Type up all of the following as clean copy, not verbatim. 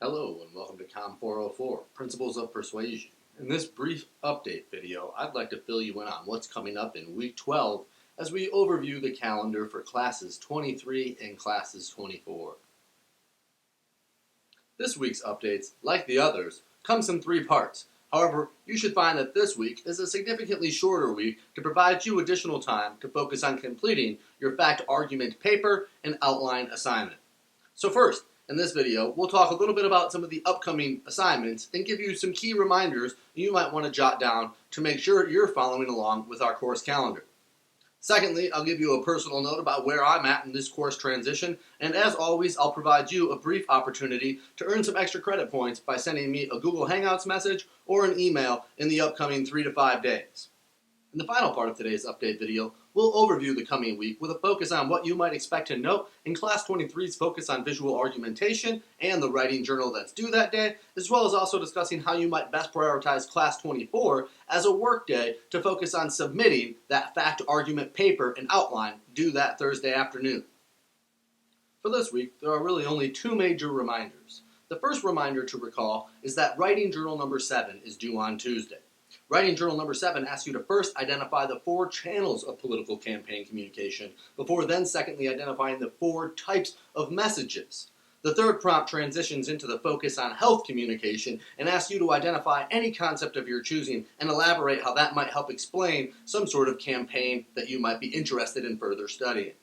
Hello and welcome to Com 404, Principles of Persuasion. In this brief update video, I'd like to fill you in on what's coming up in week 12 as we overview the calendar for classes 23 and classes 24. This week's updates, like the others, comes in three parts. However, you should find that this week is a significantly shorter week to provide you additional time to focus on completing your fact argument paper and outline assignment. So first, in this video, we'll talk a little bit about some of the upcoming assignments and give you some key reminders you might want to jot down to make sure you're following along with our course calendar. Secondly, I'll give you a personal note about where I'm at in this course transition, and as always, I'll provide you a brief opportunity to earn some extra credit points by sending me a Google Hangouts message or an email in the upcoming 3 to 5 days. In the final part of today's update video, we'll overview the coming week with a focus on what you might expect to note in Class 23's focus on visual argumentation and the writing journal that's due that day, as well as also discussing how you might best prioritize Class 24 as a work day to focus on submitting that fact argument paper and outline due that Thursday afternoon. For this week, there are really only two major reminders. The first reminder to recall is that writing journal number 7 is due on Tuesday. Writing journal number 7 asks you to first identify the 4 channels of political campaign communication, before then secondly identifying the 4 types of messages. The third prompt transitions into the focus on health communication and asks you to identify any concept of your choosing and elaborate how that might help explain some sort of campaign that you might be interested in further studying.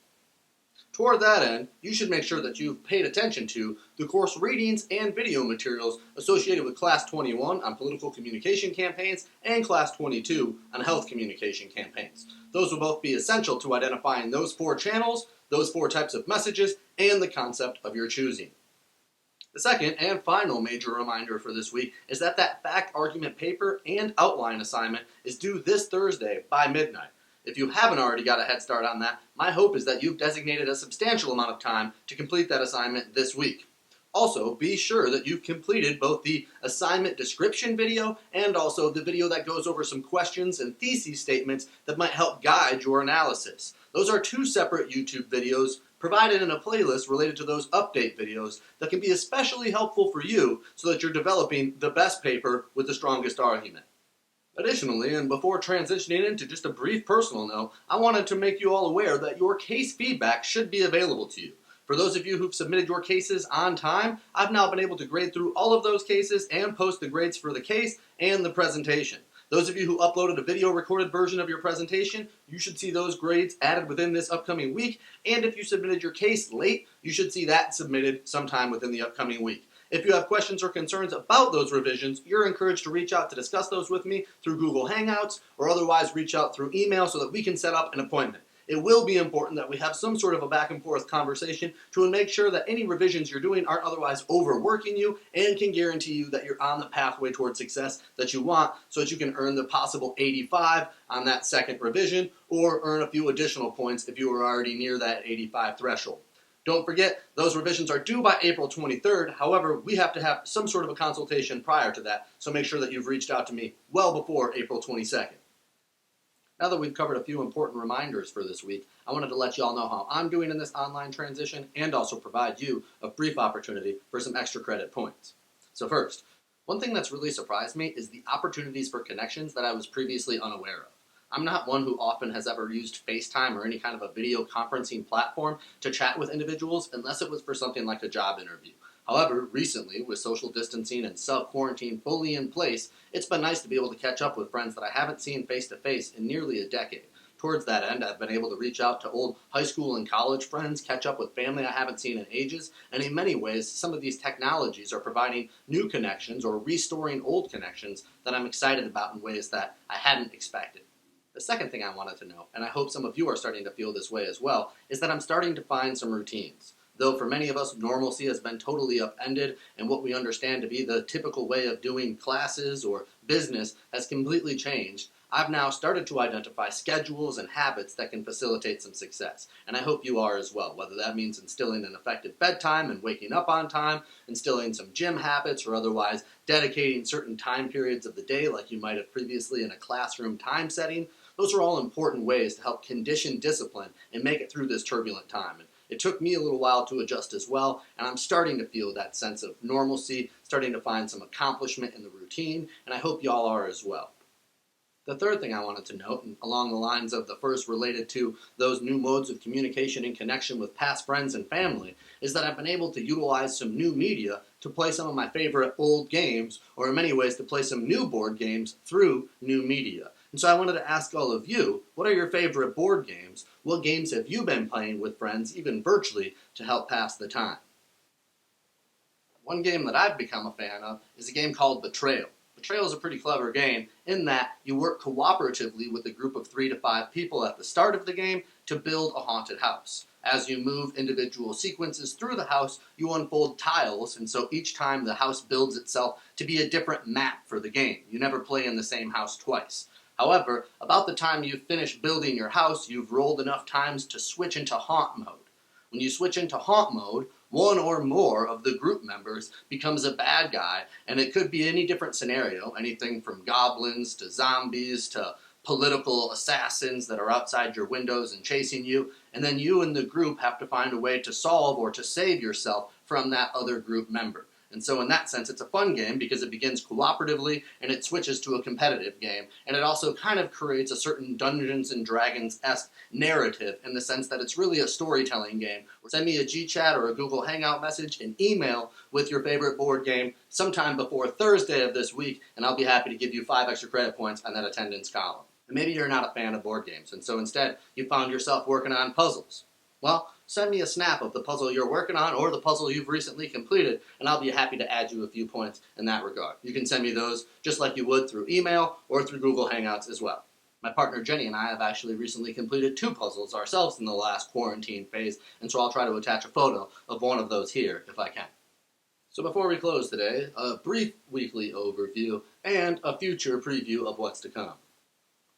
Toward that end, you should make sure that you've paid attention to the course readings and video materials associated with Class 21 on political communication campaigns and Class 22 on health communication campaigns. Those will both be essential to identifying those 4 channels, those 4 types of messages, and the concept of your choosing. The second and final major reminder for this week is that fact argument paper and outline assignment is due this Thursday by midnight. If you haven't already got a head start on that, my hope is that you've designated a substantial amount of time to complete that assignment this week. Also, be sure that you've completed both the assignment description video and also the video that goes over some questions and thesis statements that might help guide your analysis. Those are 2 separate YouTube videos provided in a playlist related to those update videos that can be especially helpful for you so that you're developing the best paper with the strongest argument. Additionally, and before transitioning into just a brief personal note, I wanted to make you all aware that your case feedback should be available to you. For those of you who've submitted your cases on time, I've now been able to grade through all of those cases and post the grades for the case and the presentation. Those of you who uploaded a video recorded version of your presentation, you should see those grades added within this upcoming week, and if you submitted your case late, you should see that submitted sometime within the upcoming week. If you have questions or concerns about those revisions, you're encouraged to reach out to discuss those with me through Google Hangouts or otherwise reach out through email so that we can set up an appointment. It will be important that we have some sort of a back and forth conversation to make sure that any revisions you're doing aren't otherwise overworking you and can guarantee you that you're on the pathway toward success that you want so that you can earn the possible 85 on that second revision or earn a few additional points if you were already near that 85 threshold. Don't forget, those revisions are due by April 23rd. However, we have to have some sort of a consultation prior to that, so make sure that you've reached out to me well before April 22nd. Now that we've covered a few important reminders for this week, I wanted to let you all know how I'm doing in this online transition and also provide you a brief opportunity for some extra credit points. So first, one thing that's really surprised me is the opportunities for connections that I was previously unaware of. I'm not one who often has ever used FaceTime or any kind of a video conferencing platform to chat with individuals unless it was for something like a job interview. However, recently, with social distancing and self-quarantine fully in place, it's been nice to be able to catch up with friends that I haven't seen face-to-face in nearly a decade. Towards that end, I've been able to reach out to old high school and college friends, catch up with family I haven't seen in ages, and in many ways, some of these technologies are providing new connections or restoring old connections that I'm excited about in ways that I hadn't expected. The second thing I wanted to know, and I hope some of you are starting to feel this way as well, is that I'm starting to find some routines. Though for many of us, normalcy has been totally upended, and what we understand to be the typical way of doing classes or business has completely changed, I've now started to identify schedules and habits that can facilitate some success. And I hope you are as well, whether that means instilling an effective bedtime and waking up on time, instilling some gym habits, or otherwise dedicating certain time periods of the day like you might have previously in a classroom time setting. Those are all important ways to help condition discipline and make it through this turbulent time. And It took me a little while to adjust as well, and I'm starting to feel that sense of normalcy, starting to find some accomplishment in the routine, and I hope y'all are as well. The third thing I wanted to note, and along the lines of the first related to those new modes of communication and connection with past friends and family, is that I've been able to utilize some new media to play some of my favorite old games, or in many ways to play some new board games through new media. And so I wanted to ask all of you, what are your favorite board games? What games have you been playing with friends, even virtually, to help pass the time? One game that I've become a fan of is a game called Betrayal. Betrayal is a pretty clever game in that you work cooperatively with a group of 3 to 5 people at the start of the game to build a haunted house. As you move individual sequences through the house, you unfold tiles, and so each time the house builds itself to be a different map for the game. You never play in the same house twice. However, about the time you've finished building your house, you've rolled enough times to switch into haunt mode. When you switch into haunt mode, one or more of the group members becomes a bad guy, and it could be any different scenario, anything from goblins to zombies to political assassins that are outside your windows and chasing you, and then you and the group have to find a way to solve or to save yourself from that other group member. And so in that sense, it's a fun game because it begins cooperatively and it switches to a competitive game. And it also kind of creates a certain Dungeons and Dragons-esque narrative in the sense that it's really a storytelling game. Send me a G-Chat or a Google Hangout message and email with your favorite board game sometime before Thursday of this week, and I'll be happy to give you 5 extra credit points on that attendance column. And maybe you're not a fan of board games, and so instead you found yourself working on puzzles. Well, send me a snap of the puzzle you're working on or the puzzle you've recently completed, and I'll be happy to add you a few points in that regard. You can send me those just like you would through email or through Google Hangouts as well. My partner Jenny and I have actually recently completed 2 puzzles ourselves in the last quarantine phase, and so I'll try to attach a photo of one of those here if I can. So before we close today, a brief weekly overview and a future preview of what's to come.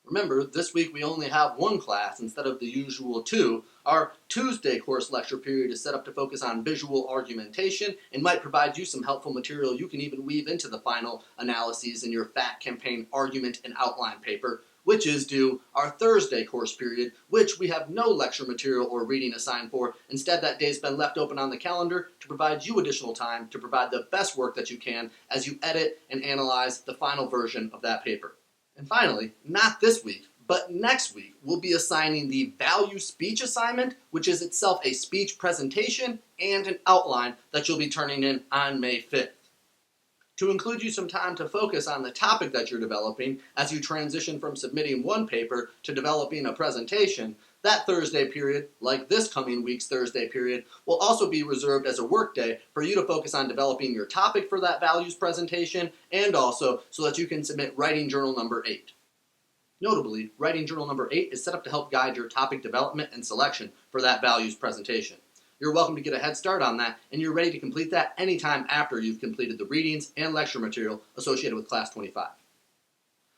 Remember, this week we only have 1 class instead of the usual 2. Our Tuesday course lecture period is set up to focus on visual argumentation and might provide you some helpful material you can even weave into the final analyses in your FAT campaign argument and outline paper, which is due our Thursday course period, which we have no lecture material or reading assigned for. Instead, that day's been left open on the calendar to provide you additional time to provide the best work that you can as you edit and analyze the final version of that paper. And finally, not this week, but next week, we'll be assigning the value speech assignment, which is itself a speech presentation and an outline that you'll be turning in on May 5th. To include you some time to focus on the topic that you're developing as you transition from submitting one paper to developing a presentation, that Thursday period, like this coming week's Thursday period, will also be reserved as a work day for you to focus on developing your topic for that values presentation, and also so that you can submit writing journal number 8. Notably, writing journal number 8 is set up to help guide your topic development and selection for that values presentation. You're welcome to get a head start on that, and you're ready to complete that anytime after you've completed the readings and lecture material associated with Class 25.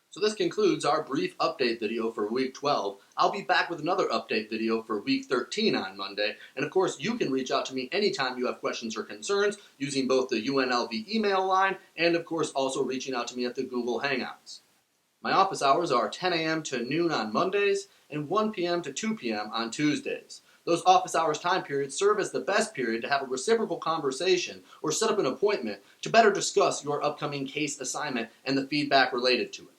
So this concludes our brief update video for Week 12. I'll be back with another update video for Week 13 on Monday, and of course you can reach out to me anytime you have questions or concerns using both the UNLV email line and of course also reaching out to me at the Google Hangouts. My office hours are 10 a.m. to noon on Mondays and 1 p.m. to 2 p.m. on Tuesdays. Those office hours time periods serve as the best period to have a reciprocal conversation or set up an appointment to better discuss your upcoming case assignment and the feedback related to it.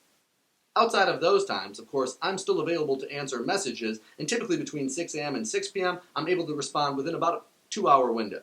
Outside of those times, of course, I'm still available to answer messages, and typically between 6 a.m. and 6 p.m., I'm able to respond within about a 2-hour window.